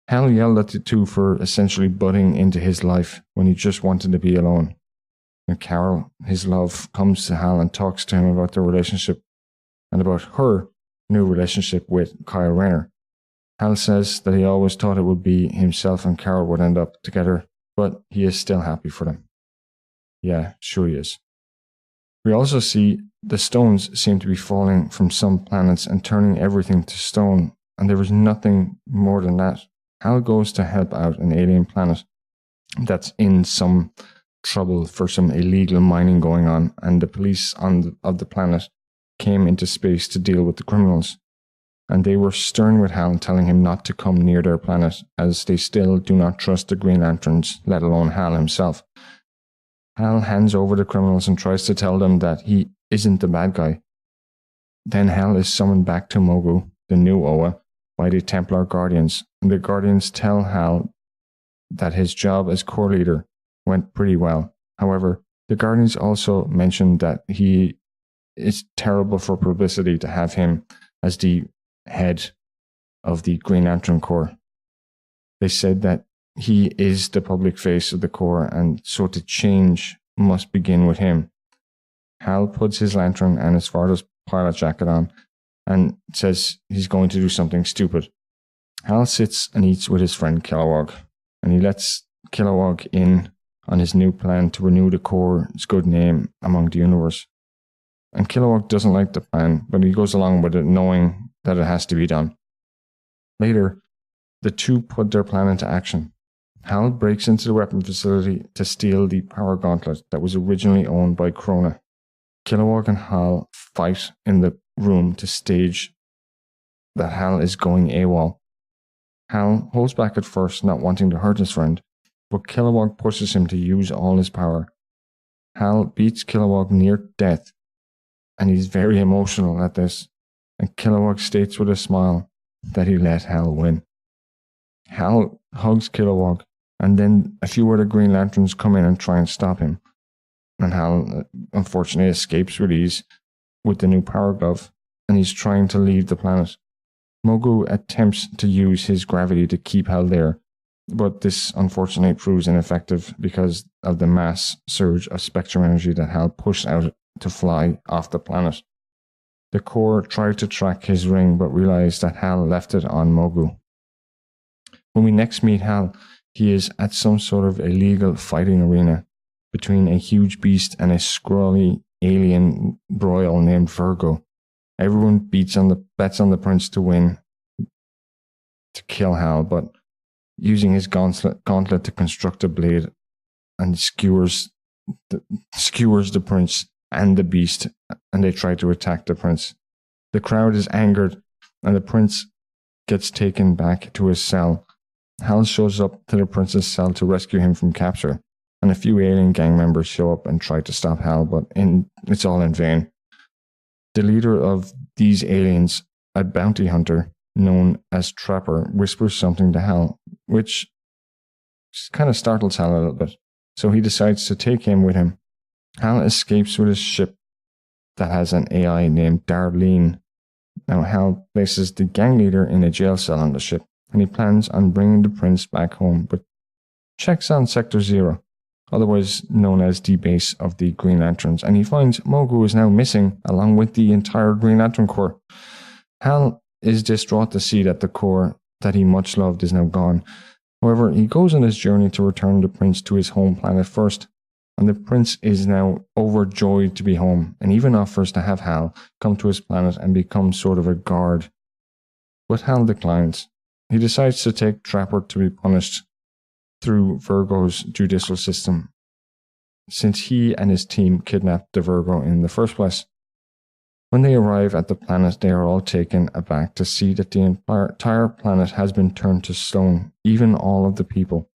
Hal yelled at the two for essentially butting into his life when he just wanted to be alone. And Carol, his love, comes to Hal and talks to him about their relationship and about her new relationship with Kyle Rayner. Hal says that he always thought it would be himself and Carol would end up together, but he is still happy for them. Yeah, sure he is. We also see the stones seem to be falling from some planets and turning everything to stone, and there is nothing more than that. Hal goes to help out an alien planet that's in some trouble for some illegal mining going on, and the police of the planet came into space to deal with the criminals. And they were stern with Hal, telling him not to come near their planet, as they still do not trust the Green Lanterns, let alone Hal himself. Hal hands over the criminals and tries to tell them that he isn't the bad guy. Then Hal is summoned back to Mogu, the new Oa, by the Templar Guardians, and the Guardians tell Hal that his job as corps leader went pretty well. However, the Guardians also mentioned that he is terrible for publicity to have him as the head of the Green Lantern Corps. They said that he is the public face of the Corps, and so the change must begin with him. Hal puts his lantern and his father's pilot jacket on and says he's going to do something stupid. Hal sits and eats with his friend Kilowog, and he lets Kilowog in on his new plan to renew the Corps' good name among the universe. And Kilowog doesn't like the plan, but he goes along with it knowing that it has to be done. Later, the two put their plan into action. Hal breaks into the weapon facility to steal the power gauntlet that was originally owned by Krona. Kilowog and Hal fight in the room to stage that Hal is going AWOL. Hal holds back at first, not wanting to hurt his friend, but Kilowog pushes him to use all his power. Hal beats Kilowog near death, and he's very emotional at this, and Kilowog states with a smile that he let Hal win. Hal hugs Kilowog, and then a few other Green Lanterns come in and try and stop him, and Hal unfortunately escapes with ease with the new power glove, and he's trying to leave the planet. Mogu attempts to use his gravity to keep Hal there, but this unfortunately proves ineffective because of the mass surge of spectrum energy that Hal pushed out to fly off the planet. The Corps tried to track his ring, but realized that Hal left it on Mogu. When we next meet Hal, he is at some sort of illegal fighting arena between a huge beast and a scrawly alien broil named Virgo. Everyone bets on the prince to win, to kill Hal, but using his gauntlet to construct a blade and skewers the prince and the beast, and they try to attack the prince. The crowd is angered, and the prince gets taken back to his cell. Hal shows up to the prince's cell to rescue him from capture, and a few alien gang members show up and try to stop Hal, but it's all in vain. The leader of these aliens, a bounty hunter known as Trapper, whispers something to Hal, which kind of startles Hal a little bit, so he decides to take him with him. Hal escapes with his ship that has an AI named Darlene. Now Hal places the gang leader in a jail cell on the ship, and he plans on bringing the prince back home, but checks on Sector Zero, otherwise known as the base of the Green Lanterns, and he finds Mogu is now missing along with the entire Green Lantern Corps. Hal is distraught to see that the Corps that he much loved is now gone. However, he goes on his journey to return the prince to his home planet first, and the prince is now overjoyed to be home, and even offers to have Hal come to his planet and become sort of a guard. But Hal declines. He decides to take Trapper to be punished through Virgo's judicial system, since he and his team kidnapped the Virgo in the first place. When they arrive at the planet, they are all taken aback to see that the entire planet has been turned to stone, even all of the people.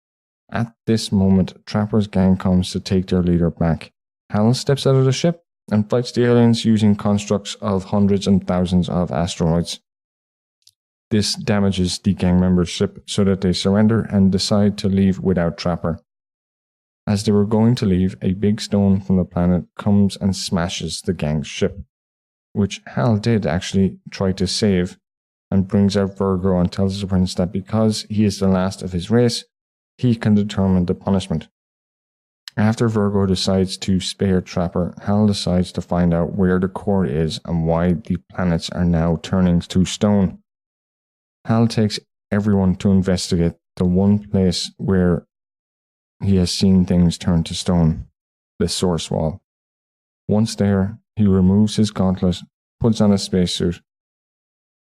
At this moment, Trapper's gang comes to take their leader back. Hal steps out of the ship and fights the aliens using constructs of hundreds and thousands of asteroids. This damages the gang members' ship so that they surrender and decide to leave without Trapper. As they were going to leave, a big stone from the planet comes and smashes the gang's ship, which Hal did actually try to save, and brings out Virgo and tells the prince that because he is the last of his race, he can determine the punishment. After Virgo decides to spare Trapper, Hal decides to find out where the core is and why the planets are now turning to stone. Hal takes everyone to investigate the one place where he has seen things turn to stone, the source wall. Once there, he removes his gauntlet, puts on a spacesuit,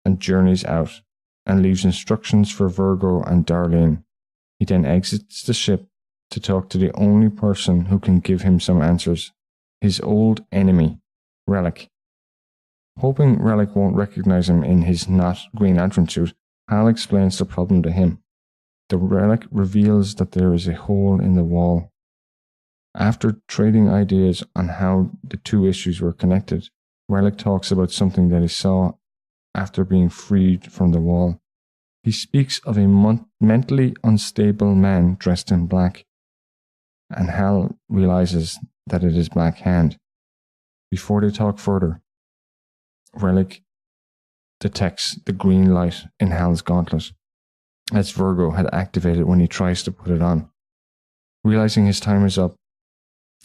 and journeys out, and leaves instructions for Virgo and Darlene. He then exits the ship to talk to the only person who can give him some answers, his old enemy, Relic. Hoping Relic won't recognize him in his not Green Lantern suit, Hal explains the problem to him. The Relic reveals that there is a hole in the wall. After trading ideas on how the two issues were connected, Relic talks about something that he saw after being freed from the wall. He speaks of a mentally unstable man dressed in black, and Hal realizes that it is Black Hand. Before they talk further, Relic detects the green light in Hal's gauntlet, as Virgo had activated when he tries to put it on. Realizing his time is up,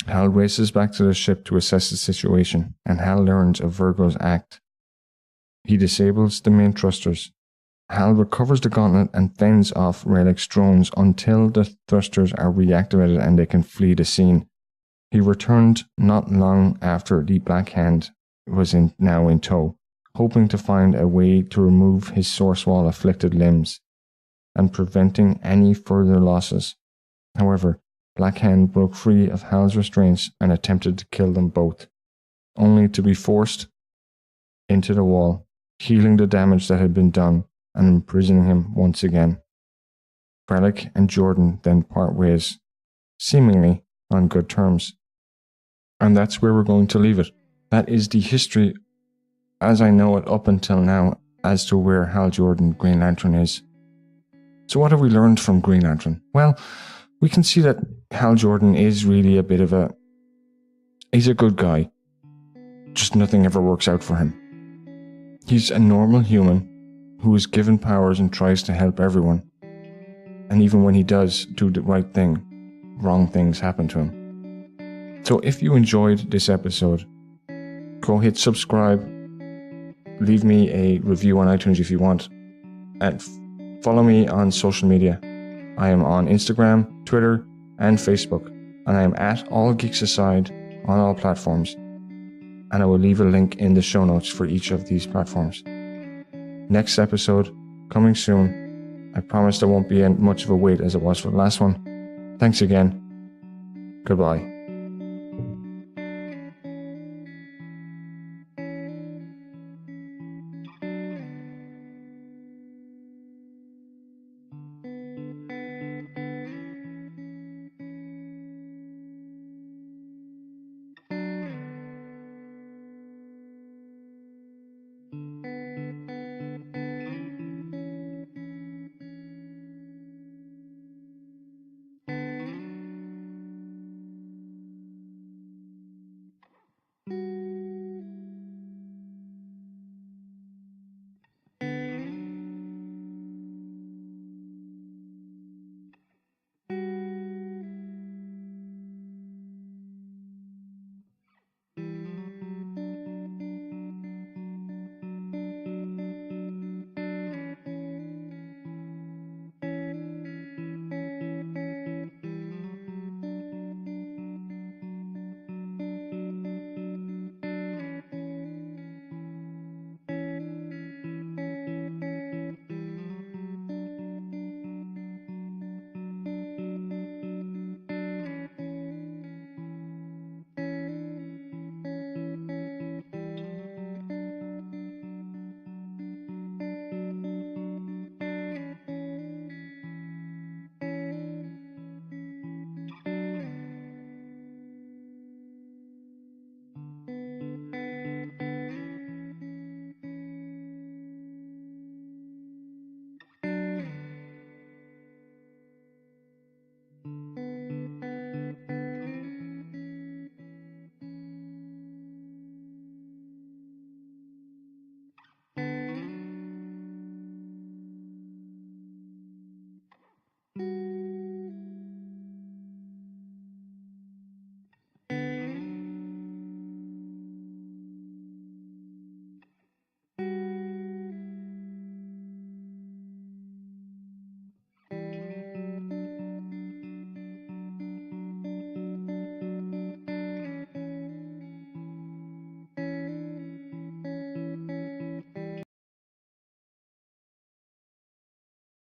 Hal races back to the ship to assess the situation, and Hal learns of Virgo's act. He disables the main thrusters. Hal recovers the gauntlet and fends off Relic's drones until the thrusters are reactivated and they can flee the scene. He returned not long after the Black Hand was now in tow, hoping to find a way to remove his source wall afflicted limbs and preventing any further losses. However, Black Hand broke free of Hal's restraints and attempted to kill them both, only to be forced into the wall, healing the damage that had been done and imprisoning him once again. Relic and Jordan then part ways, seemingly on good terms. And that's where we're going to leave it. That is the history, as I know it up until now, as to where Hal Jordon Green Lantern is. So what have we learned from Green Lantern? Well, we can see that Hal Jordan is really a bit of he's a good guy. Just nothing ever works out for him. He's a normal human who is given powers and tries to help everyone. And even when he does do the right thing, wrong things happen to him. So if you enjoyed this episode, go hit subscribe, leave me a review on iTunes if you want, and follow me on social media. I am on Instagram, Twitter, and Facebook, and I am at All Geeks Aside on all platforms. And I will leave a link in the show notes for each of these platforms. Next episode, coming soon. I promise there won't be much of a wait as it was for the last one. Thanks again. Goodbye.